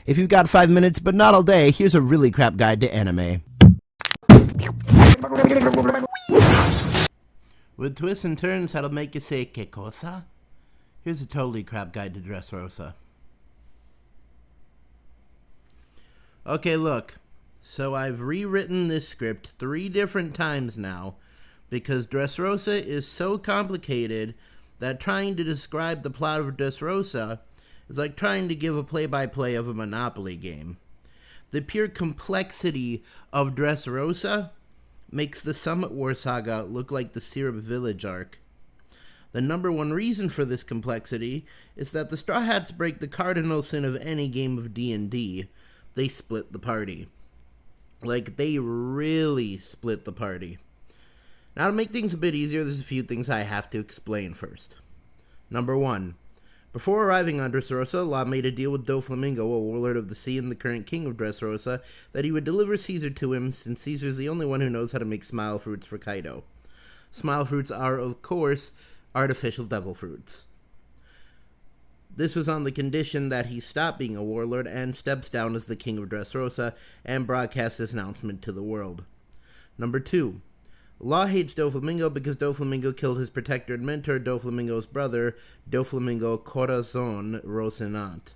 If you've got 5 minutes but not all day, here's a really crap guide to anime. With twists and turns that'll make you say, "Que cosa?" Here's a totally crap guide to Dressrosa. Okay, look. So I've rewritten this script 3 different times now because Dressrosa is so complicated that trying to describe the plot of Dressrosa is like trying to give a play-by-play of a Monopoly game. The pure complexity of Dressrosa makes the Summit War saga look like the Syrup Village arc. The number one reason for this complexity is that the Straw Hats break the cardinal sin of any game of D&D. They split the party. Like, they really split the party. Now, to make things a bit easier, there's a few things I have to explain first. Number 1. Before arriving on Dressrosa, Law made a deal with Doflamingo, a warlord of the sea and the current king of Dressrosa, that he would deliver Caesar to him, since Caesar's the only one who knows how to make smile fruits for Kaido. Smile fruits are, of course, artificial devil fruits. This was on the condition that he stop being a warlord and steps down as the king of Dressrosa and broadcasts this announcement to the world. Number 2. Law hates Doflamingo because Doflamingo killed his protector and mentor, Doflamingo's brother, Doflamingo Corazon Rocinante.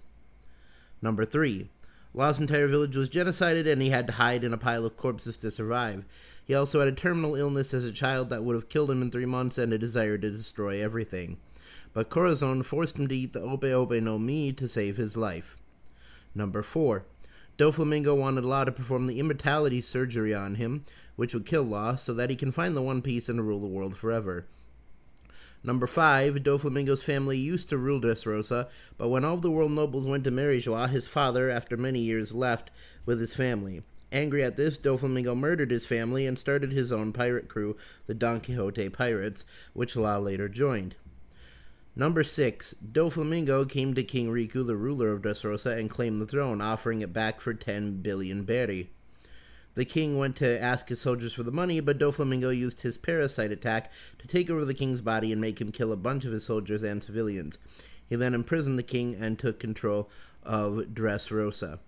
Number 3. Law's entire village was genocided and he had to hide in a pile of corpses to survive. He also had a terminal illness as a child that would have killed him in 3 months and a desire to destroy everything. But Corazon forced him to eat the Ope Ope no Mi to save his life. Number 4. Doflamingo wanted Law to perform the immortality surgery on him, which would kill Law, so that he can find the One Piece and rule the world forever. Number 5. Doflamingo's family used to rule Dressrosa, but when all the world nobles went to marry Joie, his father, after many years, left with his family. Angry at this, Doflamingo murdered his family and started his own pirate crew, the Don Quixote Pirates, which Law later joined. Number 6. Doflamingo came to King Riku, the ruler of Dressrosa, and claimed the throne, offering it back for 10 billion berry. The king went to ask his soldiers for the money, but Doflamingo used his parasite attack to take over the king's body and make him kill a bunch of his soldiers and civilians. He then imprisoned the king and took control of Dressrosa.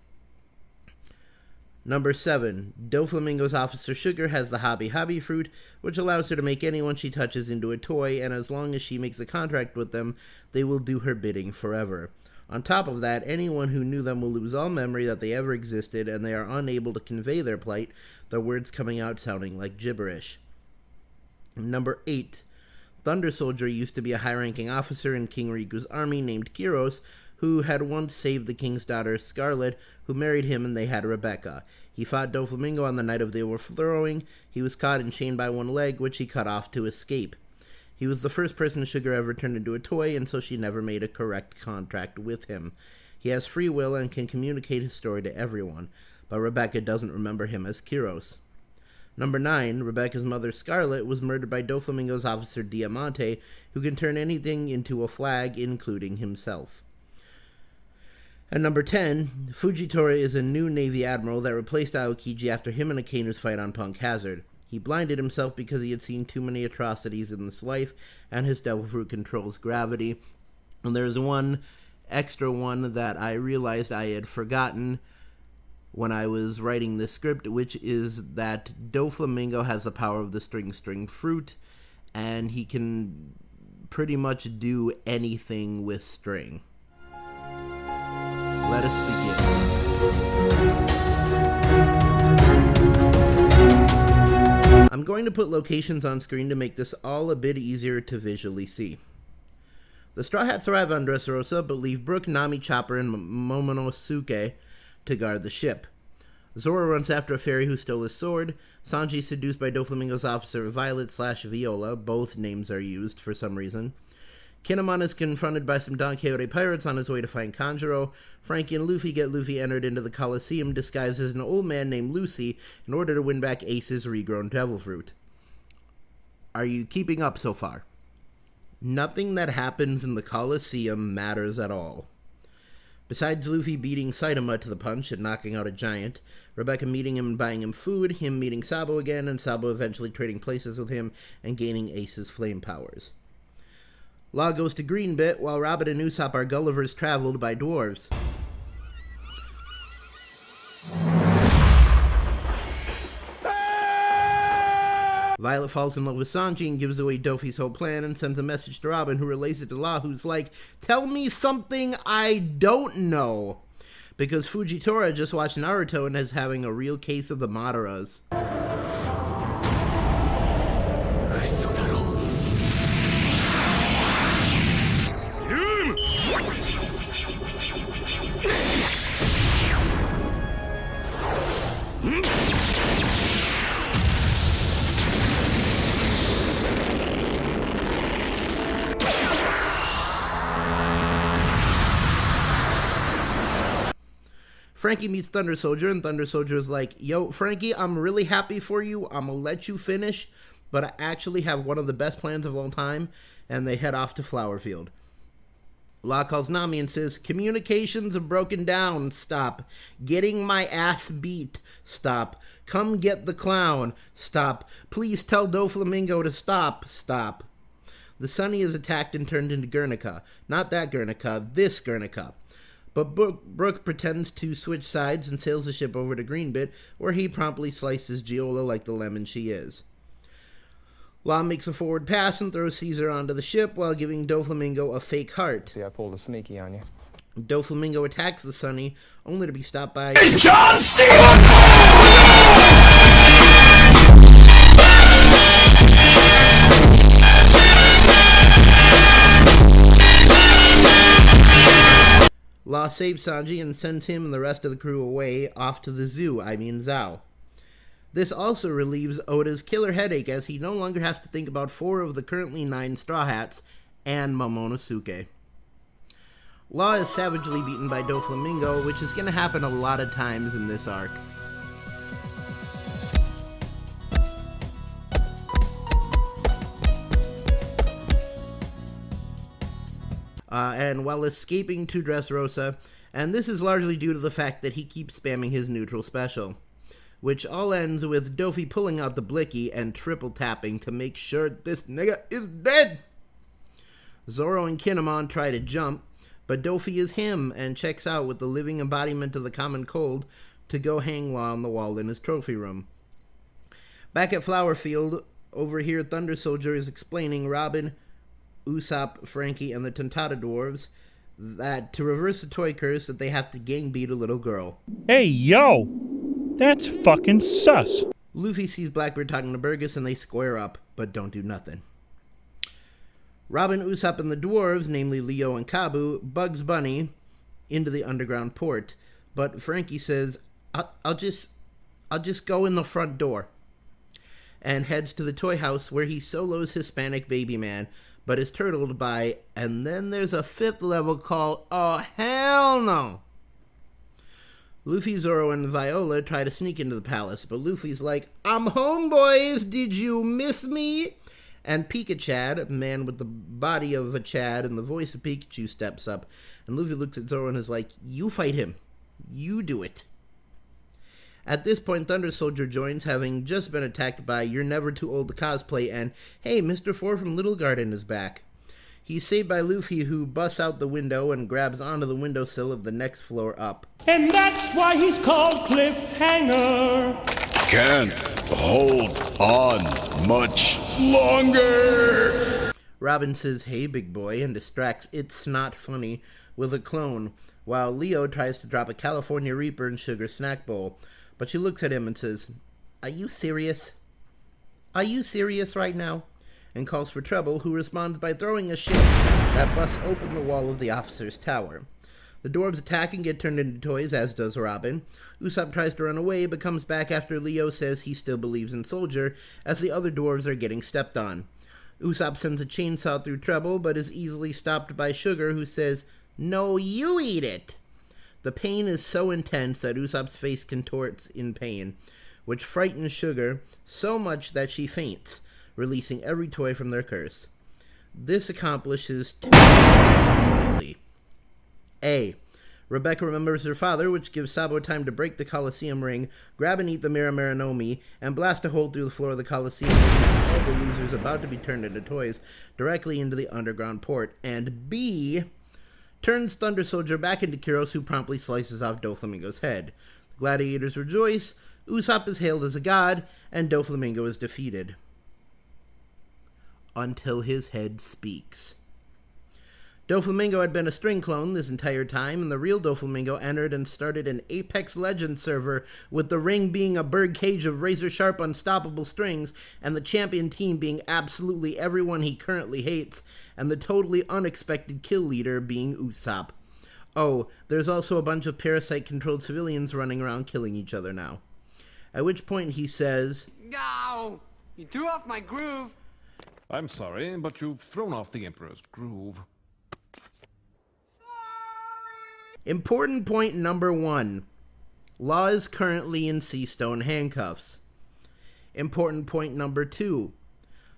Number 7. Doflamingo's officer Sugar has the Hobby fruit, which allows her to make anyone she touches into a toy, and as long as she makes a contract with them, they will do her bidding forever. On top of that, anyone who knew them will lose all memory that they ever existed, and they are unable to convey their plight, their words coming out sounding like gibberish. Number 8. Thunder Soldier used to be a high-ranking officer in King Riku's army named Kyros, who had once saved the king's daughter Scarlet, who married him, and they had Rebecca. He fought Doflamingo on the night of the overthrowing. He was caught and chained by one leg, which he cut off to escape. He was the first person Sugar ever turned into a toy, and so she never made a correct contract with him. He has free will and can communicate his story to everyone, but Rebecca doesn't remember him as Kyros. Number 9, Rebecca's mother Scarlet was murdered by Doflamingo's officer Diamante, who can turn anything into a flag, including himself. And number 10, Fujitora is a new Navy admiral that replaced Aokiji after him and Akanu's fight on Punk Hazard. He blinded himself because he had seen too many atrocities in this life, and his devil fruit controls gravity. And there's one extra one that I realized I had forgotten when I was writing this script, which is that Doflamingo has the power of the string fruit, and he can pretty much do anything with string. Let us begin. I'm going to put locations on screen to make this all a bit easier to visually see. The Straw Hats arrive on Dressrosa, but leave Brook, Nami, Chopper, and Momonosuke to guard the ship. Zoro runs after a fairy who stole his sword. Sanji is seduced by Doflamingo's officer Violet/Viola. Both names are used for some reason. Kinemon is confronted by some Don Quixote pirates on his way to find Kanjuro. Frankie and Luffy get Luffy entered into the Colosseum disguised as an old man named Lucy in order to win back Ace's regrown devil fruit. Are you keeping up so far? Nothing that happens in the Colosseum matters at all. Besides Luffy beating Saitama to the punch and knocking out a giant, Rebecca meeting him and buying him food, him meeting Sabo again, and Sabo eventually trading places with him and gaining Ace's flame powers. Law goes to Greenbit, while Robin and Usopp are Gullivers traveled by dwarves. Violet falls in love with Sanji and gives away Dofi's whole plan and sends a message to Robin, who relays it to Law, who's like, tell me something I don't know. Because Fujitora just watched Naruto and is having a real case of the Madaras. Frankie meets Thunder Soldier, and Thunder Soldier is like, yo, Frankie, I'm really happy for you. I'm gonna let you finish, but I actually have one of the best plans of all time, and they head off to Flowerfield. Law calls Nami and says, communications have broken down. Stop. Getting my ass beat. Stop. Come get the clown. Stop. Please tell Doflamingo to stop. Stop. The Sunny is attacked and turned into Guernica. Not that Guernica, this Guernica. But Brook pretends to switch sides and sails the ship over to Greenbit, where he promptly slices Giola like the lemon she is. Law makes a forward pass and throws Caesar onto the ship while giving Doflamingo a fake heart. See, I pulled a sneaky on you. Doflamingo attacks the Sunny, only to be stopped by... It's John Cena! Law saves Sanji and sends him and the rest of the crew away, off to the zoo, Zao. This also relieves Oda's killer headache, as he no longer has to think about 4 of the currently 9 Straw Hats and Momonosuke. Law is savagely beaten by Doflamingo, which is going to happen a lot of times in this arc. And while escaping to Dressrosa, and this is largely due to the fact that he keeps spamming his neutral special, which all ends with Dofi pulling out the blicky and triple tapping to make sure this nigga is dead. Zoro and Kinemon try to jump, but Dofi is him and checks out with the living embodiment of the common cold to go hang Law on the wall in his trophy room. Back at Flowerfield, over here Thunder Soldier is explaining Robin, Usopp, Frankie, and the Tontada Dwarves that to reverse the toy curse that they have to gang beat a little girl. Hey, yo! That's fucking sus. Luffy sees Blackbeard talking to Burgess and they square up, but don't do nothing. Robin, Usopp, and the dwarves, namely Leo and Kabu, Bugs Bunny into the underground port, but Frankie says, I'll just go in the front door, and heads to the toy house where he solos Hispanic Baby Man, but is turtled by, and then there's a 5th level called, oh hell no! Luffy, Zoro, and Viola try to sneak into the palace, but Luffy's like, I'm home, boys! Did you miss me? And Pika-Chad, a man with the body of a Chad and the voice of Pikachu, steps up, and Luffy looks at Zoro and is like, you fight him. You do it. At this point, Thunder Soldier joins, having just been attacked by You're Never Too Old to Cosplay, and hey, Mr. 4 from Little Garden is back. He's saved by Luffy, who busts out the window and grabs onto the windowsill of the next floor up. And that's why he's called Cliffhanger. Can't hold on much longer. Robin says, hey, big boy, and distracts It's Not Funny with a clone, while Leo tries to drop a California Reaper and sugar snack bowl. But she looks at him and says, are you serious? Are you serious right now? And calls for trouble, who responds by throwing a ship that busts open the wall of the officer's tower. The dwarves attack and get turned into toys, as does Robin. Usopp tries to run away, but comes back after Leo says he still believes in Soldier, as the other dwarves are getting stepped on. Usopp sends a chainsaw through trouble, but is easily stopped by Sugar, who says, no, you eat it! The pain is so intense that Usopp's face contorts in pain, which frightens Sugar so much that she faints, releasing every toy from their curse. This accomplishes 2 things immediately. A. Rebecca remembers her father, which gives Sabo time to break the Colosseum ring, grab and eat the Mira Marinomi, and blast a hole through the floor of the Colosseum, releasing all the losers about to be turned into toys directly into the underground port. And B. Turns Thunder Soldier back into Kyros, who promptly slices off Doflamingo's head. The gladiators rejoice, Usopp is hailed as a god, and Doflamingo is defeated. until his head speaks. Doflamingo had been a string clone this entire time, and the real Doflamingo entered and started an Apex Legends server, with the ring being a birdcage of razor-sharp unstoppable strings, and the champion team being absolutely everyone he currently hates, and the totally unexpected kill leader being Usopp. Oh, there's also a bunch of parasite-controlled civilians running around killing each other now. At which point he says, "No! You threw off my groove!" I'm sorry, but you've thrown off the Emperor's groove. Important point number 1. Law is currently in Seastone handcuffs. Important point number 2.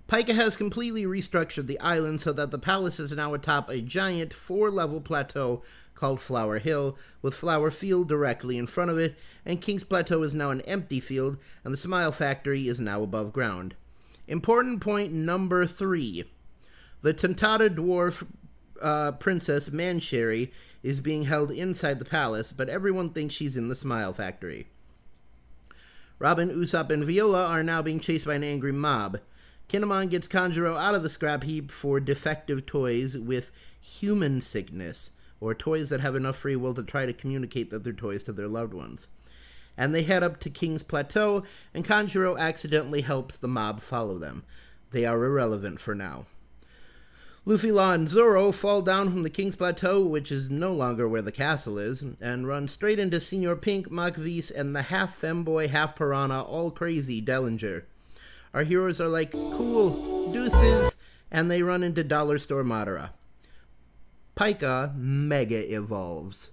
Pika has completely restructured the island so that the palace is now atop a giant 4-level plateau called Flower Hill, with Flower Field directly in front of it, and King's Plateau is now an empty field, and the Smile Factory is now above ground. Important point number 3. The Tontada dwarf Princess Mancherry is being held inside the palace, but everyone thinks she's in the Smile Factory. Robin, Usopp, and Viola are now being chased by an angry mob. Kinemon gets Kanjuro out of the scrap heap for defective toys with human sickness, or toys that have enough free will to try to communicate that they're toys to their loved ones. And they head up to King's Plateau, and Kanjuro accidentally helps the mob follow them. They are irrelevant for now. Luffy, Law, and Zoro fall down from the King's Plateau, which is no longer where the castle is, and run straight into Senor Pink, Makvis, and the half-femboy, half-piranha, all-crazy Dellinger. Our heroes are like, cool, deuces, and they run into Dollar Store Madara. Pika mega evolves.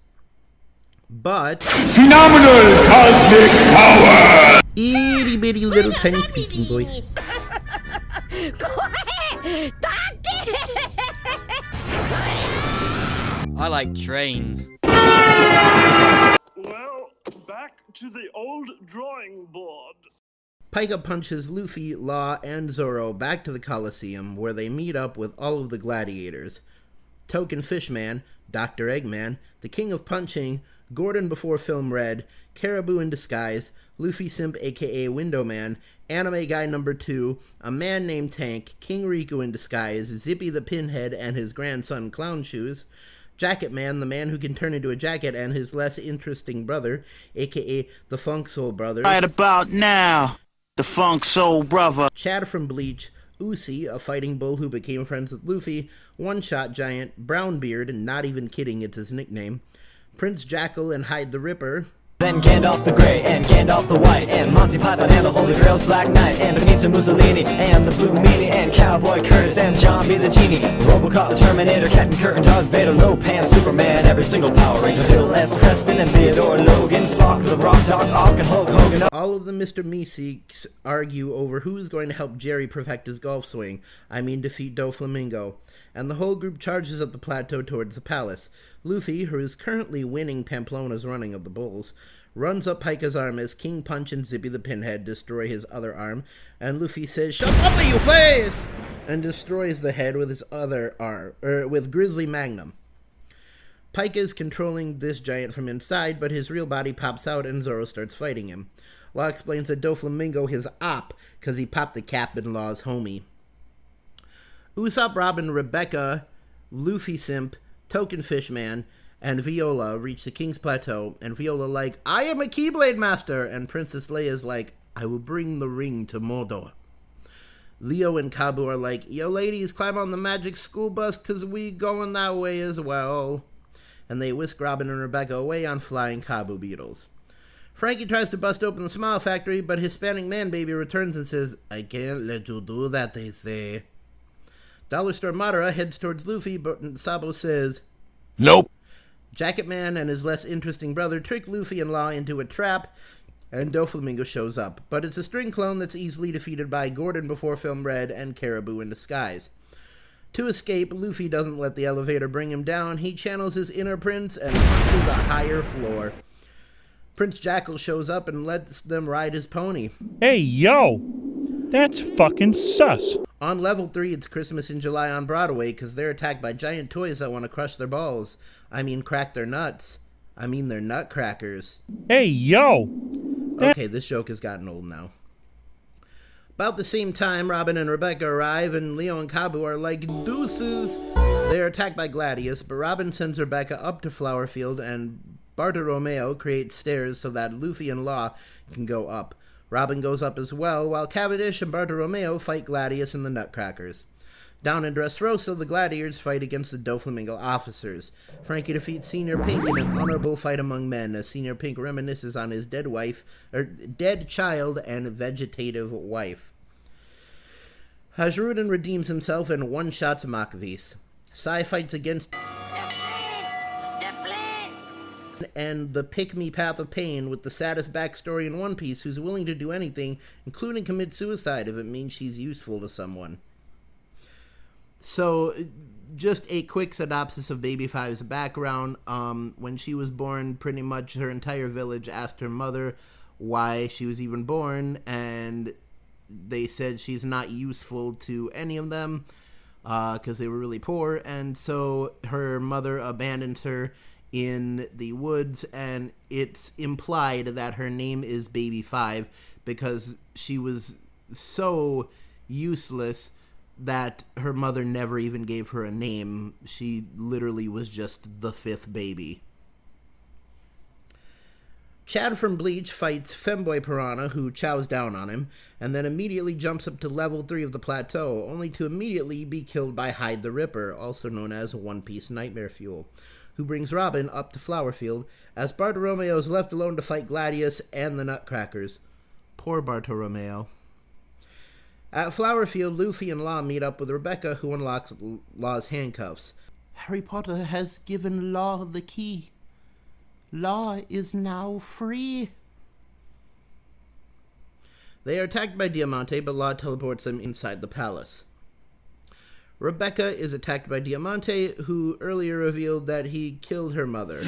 But Phenomenal cosmic power! itty bitty little tiny speaking voice. I like trains. Well, back to the old drawing board. Pika punches Luffy, Law, and Zoro back to the Coliseum, where they meet up with all of the gladiators. Token Fishman, Dr. Eggman, the King of Punching, Gordon before Film Red, Caribou in Disguise, Luffy Simp aka Window Man, Anime Guy number 2, a man named Tank, King Riku in Disguise, Zippy the Pinhead and his grandson Clown Shoes, Jacket Man, the man who can turn into a jacket, and his less interesting brother, aka the Funk Soul Brothers. Right about now, the Funk Soul Brother. Chad from Bleach, Uzi, a fighting bull who became friends with Luffy, One-Shot Giant, Brownbeard, not even kidding, it's his nickname, Prince Jackal and Hyde the Ripper, Then Gandalf the Grey, and Gandalf the White, and Monty Python, and the Holy Grail's Black Knight, and Benito Mussolini, and the Blue Meanie, and Cowboy Curtis, and John B. the Genie, Robocop, the Terminator, Captain Kirk, and Darth Vader, Lopan, Superman, every single Power Ranger, Bill S. Preston, and Theodore Logan, Spock, the Rock, Doc Ock, and Hulk Hogan. All of the Mr. Meeseeks argue over who's going to help Jerry perfect his golf swing, defeat Doflamingo, and the whole group charges up the plateau towards the palace. Luffy, who is currently winning Pamplona's running of the bulls, runs up Pika's arm as King Punch and Zippy the Pinhead destroy his other arm, and Luffy says, "Shut up, you face!" and destroys the head with his other arm, with Grizzly Magnum. Pika is controlling this giant from inside, but his real body pops out and Zoro starts fighting him. Law explains that Doflamingo his op, cause he popped the cap in Law's homie. Usopp, Robin, Rebecca, Luffy Simp, Token Fishman, and Viola reach the King's Plateau, and Viola like, "I am a Keyblade Master," and Princess Leia's like, "I will bring the ring to Mordor." Leo and Kabu are like, "Yo ladies, climb on the magic school bus, cause we going that way as well." And they whisk Robin and Rebecca away on flying Kabu beetles. Frankie tries to bust open the Smile Factory, but Hispanic Man Baby returns and says, "I can't let you do that," they say. Dollar Store Madara heads towards Luffy, but Sabo says, Nope. Jacket Man and his less interesting brother trick Luffy and Law into a trap, and Doflamingo shows up. But it's a string clone that's easily defeated by Gordon before Film Red and Caribou in Disguise. To escape, Luffy doesn't let the elevator bring him down. He channels his inner prince and punches a higher floor. Prince Jackal shows up and lets them ride his pony. Hey, yo! That's fucking sus. On level 3, it's Christmas in July on Broadway because they're attacked by giant toys that want to crush their balls. Crack their nuts. They're nutcrackers. Hey, yo! Okay, this joke has gotten old now. About the same time, Robin and Rebecca arrive, and Leo and Kabu are like, deuces! They are attacked by Gladius, but Robin sends Rebecca up to Flowerfield, and Bartolomeo creates stairs so that Luffy and Law can go up. Robin goes up as well, while Cavendish and Bartolomeo fight Gladius and the Nutcrackers. Down in Dressrosa, the Gladiators fight against the Doflamingo officers. Frankie defeats Senior Pink in an honorable fight among men, as Senior Pink reminisces on his dead child and vegetative wife. Hajrudin redeems himself and one-shots Makavis. Sai fights against and the Pick-Me Path of Pain with the saddest backstory in One Piece, who's willing to do anything, including commit suicide if it means she's useful to someone. So, just a quick synopsis of Baby Five's background. When she was born, pretty much her entire village asked her mother why she was even born, and they said she's not useful to any of them because they were really poor, and so her mother abandons her in the woods, and it's implied that her name is Baby Five because she was so useless that her mother never even gave her a name. She literally was just the fifth baby. Chad from Bleach fights Femboy Piranha, who chows down on him, and then immediately jumps up to level 3 of the plateau, only to immediately be killed by Hyde the Ripper, also known as One Piece Nightmare Fuel, who brings Robin up to Flowerfield, as Bartolomeo is left alone to fight Gladius and the Nutcrackers. Poor Bartolomeo. At Flowerfield, Luffy and Law meet up with Rebecca, who unlocks Law's handcuffs. Harry Potter has given Law the key. Law is now free. They are attacked by Diamante, but Law teleports them inside the palace. Rebecca is attacked by Diamante, who earlier revealed that he killed her mother,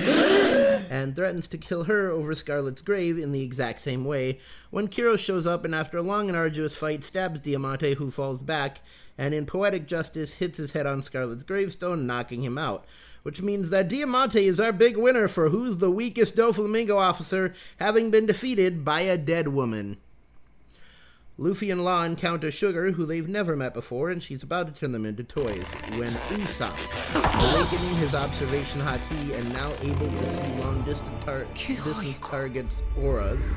and threatens to kill her over Scarlet's grave in the exact same way, when Kiro shows up and after a long and arduous fight stabs Diamante, who falls back, and in poetic justice hits his head on Scarlet's gravestone, knocking him out. Which means that Diamante is our big winner for who's the weakest Doflamingo officer, having been defeated by a dead woman. Luffy and Law encounter Sugar, who they've never met before, and she's about to turn them into toys, when Usopp, awakening his observation haki and now able to see long-distance targets' auras,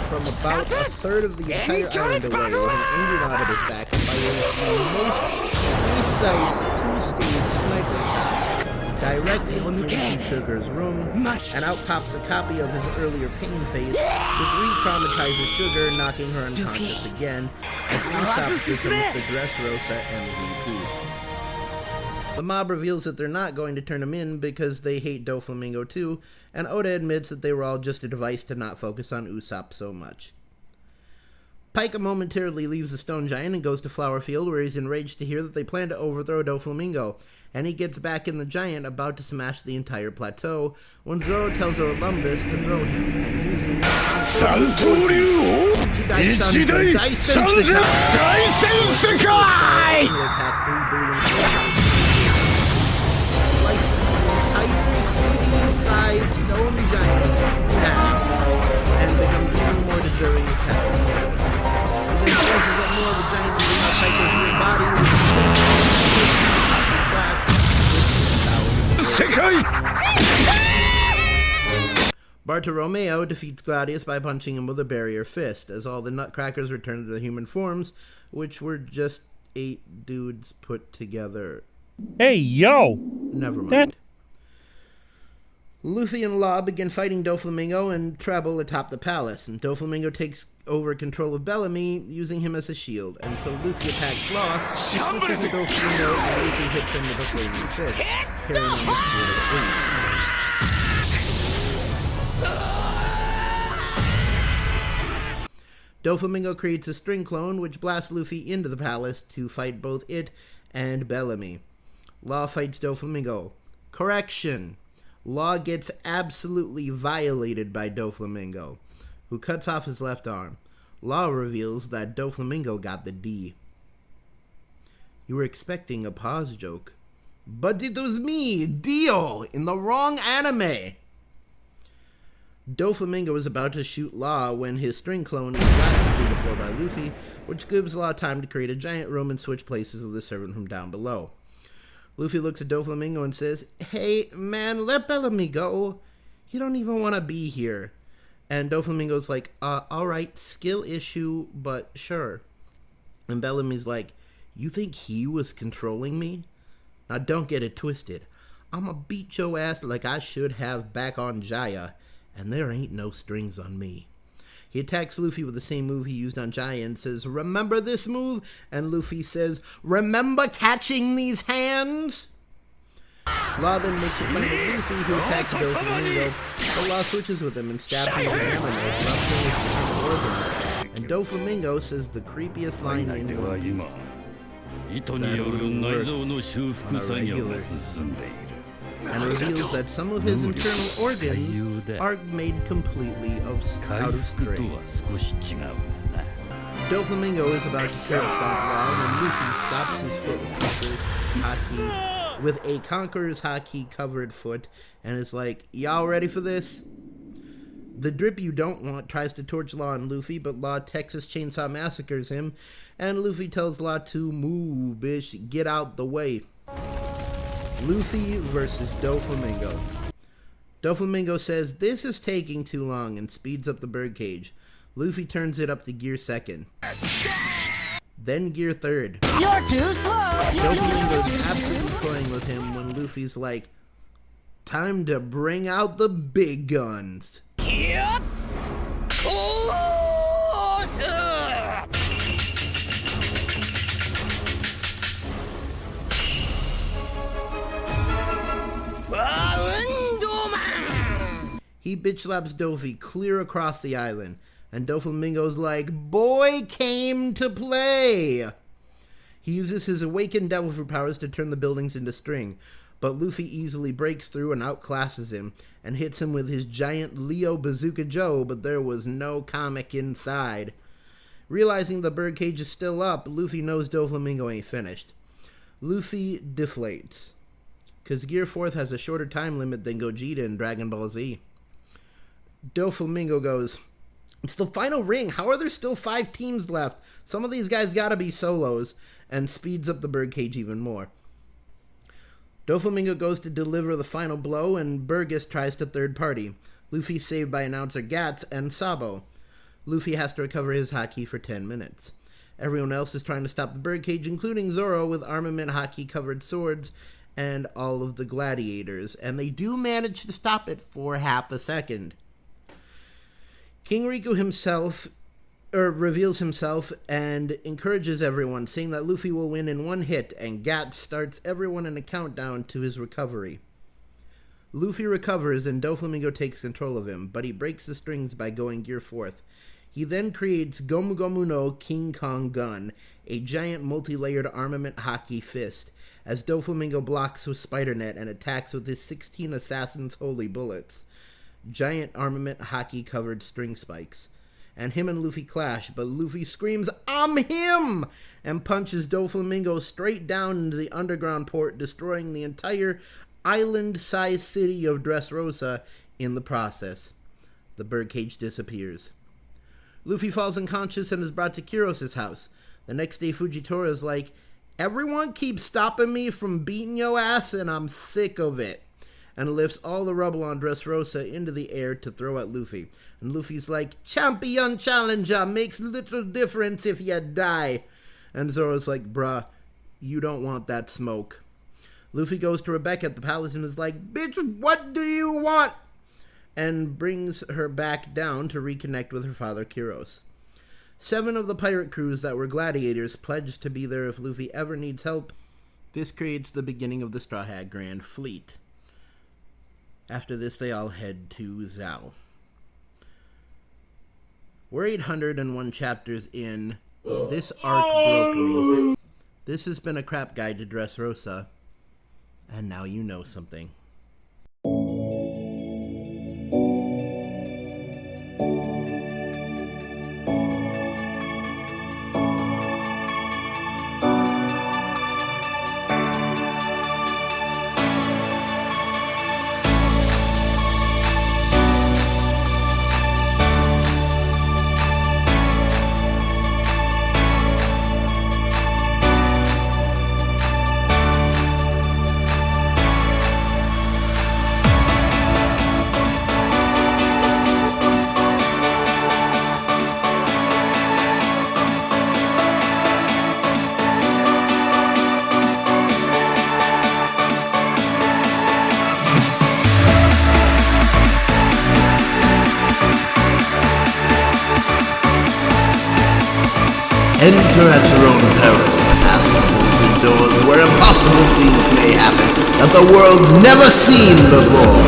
from about a third of the entire island away, with an angry nod at his back, fires the most precise two-stage sniper shot directly into Sugar's room, and out pops a copy of his earlier pain face, which re-traumatizes Sugar, knocking her unconscious again, as Usopp becomes the Dressrosa MVP. The mob reveals that they're not going to turn him in because they hate Doflamingo too, and Oda admits that they were all just a device to not focus on Usopp so much. Pika momentarily leaves the Stone Giant and goes to Flowerfield, where he's enraged to hear that they plan to overthrow Doflamingo, and he gets back in the Giant, about to smash the entire plateau, when Zoro tells Olympus to throw him, and using Santoryu Ichidai Sensekai will attack 3 billion slices the entire city-sized Stone Giant in half, and becomes even more deserving of captain status. He then slices up more of the giant to bring out Pika's rear body, which he crash. Bartolomeo defeats Gladius by punching him with a barrier fist, as all the Nutcrackers return to their human forms, which were just 8 dudes put together. Hey, yo! Never mind. Luffy and Law begin fighting Doflamingo and Treble atop the palace, and Doflamingo takes over control of Bellamy, using him as a shield, and so Luffy attacks Law, he switches to Doflamingo, and Luffy hits him with a flaming fist, carrying on the spirit of Ace. Doflamingo creates a string clone, which blasts Luffy into the palace to fight both it and Bellamy. Law fights Doflamingo. Correction! Law gets absolutely violated by Doflamingo, who cuts off his left arm. Law reveals that Doflamingo got the D. You were expecting a pause joke. But it was me, Dio, in the wrong anime! Doflamingo is about to shoot Law when his string clone is blasted through the floor by Luffy, which gives Law time to create a giant room and switch places with the servant from down below. Luffy looks at Doflamingo and says, "Hey, man, let Bellamy go. You don't even want to be here." And Doflamingo's like, alright, skill issue, but sure. And Bellamy's like, "You think he was controlling me? Now don't get it twisted. I'ma beat your ass like I should have back on Jaya, and there ain't no strings on me." He attacks Luffy with the same move he used on Jaya and says, "Remember this move?" And Luffy says, "Remember catching these hands?" Law then makes a plan with Luffy, who attacks Doflamingo, but Law switches with him and stabs him with a hammer knife, rupturing his internal organs. And Doflamingo says the creepiest line in One Piece. That only works on a regular. And reveals that some of his internal organs are made completely out of string. Doflamingo is about to curb stomp Law when Luffy stops his foot with a Conqueror's Haki covered foot and is like, "Y'all ready for this?" The drip you don't want tries to torch Law and Luffy, but Law Texas Chainsaw massacres him, and Luffy tells Law to move, bitch, get out the way. Luffy versus Doflamingo. Doflamingo says this is taking too long and speeds up the birdcage. Luffy turns it up to gear 2nd. Then gear 3rd. You're too slow! Doflamingo's absolutely toying with him when Luffy's like, "Time to bring out the big guns." Yep! He bitch slaps Dofi clear across the island, and Doflamingo's like, "Boy came to play!" He uses his awakened devil fruit powers to turn the buildings into string, but Luffy easily breaks through and outclasses him, and hits him with his giant Leo Bazooka Joe, but there was no comic inside. Realizing the birdcage is still up, Luffy knows Doflamingo ain't finished. Luffy deflates, because Gear 4th has a shorter time limit than Gogeta in Dragon Ball Z. Doflamingo goes, "It's the final ring. How are there still 5 teams left? Some of these guys gotta be solos," and speeds up the birdcage even more. Doflamingo goes to deliver the final blow, and Burgess tries to third party. Luffy's saved by announcer Gats and Sabo. Luffy has to recover his haki for 10 minutes. Everyone else is trying to stop the birdcage, including Zoro with armament haki-covered swords and all of the gladiators, and they do manage to stop it for half a second. King Riku himself reveals himself and encourages everyone, saying that Luffy will win in 1 hit, and Gat starts everyone in a countdown to his recovery. Luffy recovers and Doflamingo takes control of him, but he breaks the strings by going Gear 4th. He then creates Gomu Gomu no King Kong Gun, a giant multi-layered armament haki fist, as Doflamingo blocks with Spider Net and attacks with his 16 Assassin's Holy Bullets, giant armament haki-covered string spikes. And him and Luffy clash, but Luffy screams, "I'm him!" and punches Doflamingo straight down into the underground port, destroying the entire island-sized city of Dressrosa in the process. The birdcage disappears. Luffy falls unconscious and is brought to Kuros' house. The next day, Fujitora is like, "Everyone keeps stopping me from beating your ass, and I'm sick of it," and lifts all the rubble on Dressrosa into the air to throw at Luffy. And Luffy's like, "Champion challenger, makes little difference if you die." And Zoro's like, "Bruh, you don't want that smoke." Luffy goes to Rebecca at the palace and is like, "Bitch, what do you want?" and brings her back down to reconnect with her father, Kuros. 7 of the pirate crews that were gladiators pledged to be there if Luffy ever needs help. This creates the beginning of the Straw Hat Grand Fleet. After this, they all head to Zhao. We're 801 chapters in. This arc broke me. This has been a crap guide to Dressrosa, and now you know something. Enter at your own peril, past the bolted doors where impossible things may happen that the world's never seen before.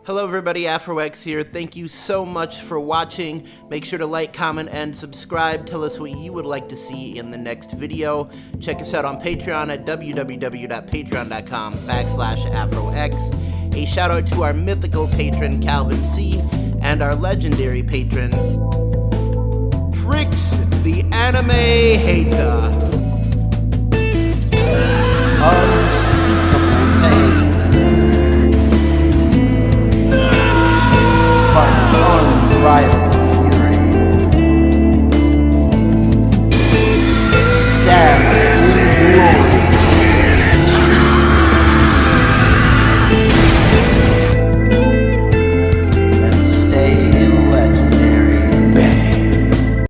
Hello everybody, AfroX here. Thank you so much for watching. Make sure to like, comment, and subscribe. Tell us what you would like to see in the next video. Check us out on Patreon at www.patreon.com/AfroX. A shout out to our mythical patron, Calvin C., and our legendary patron, Trix, the anime hater. Unspeakable pain. Sparks unbridled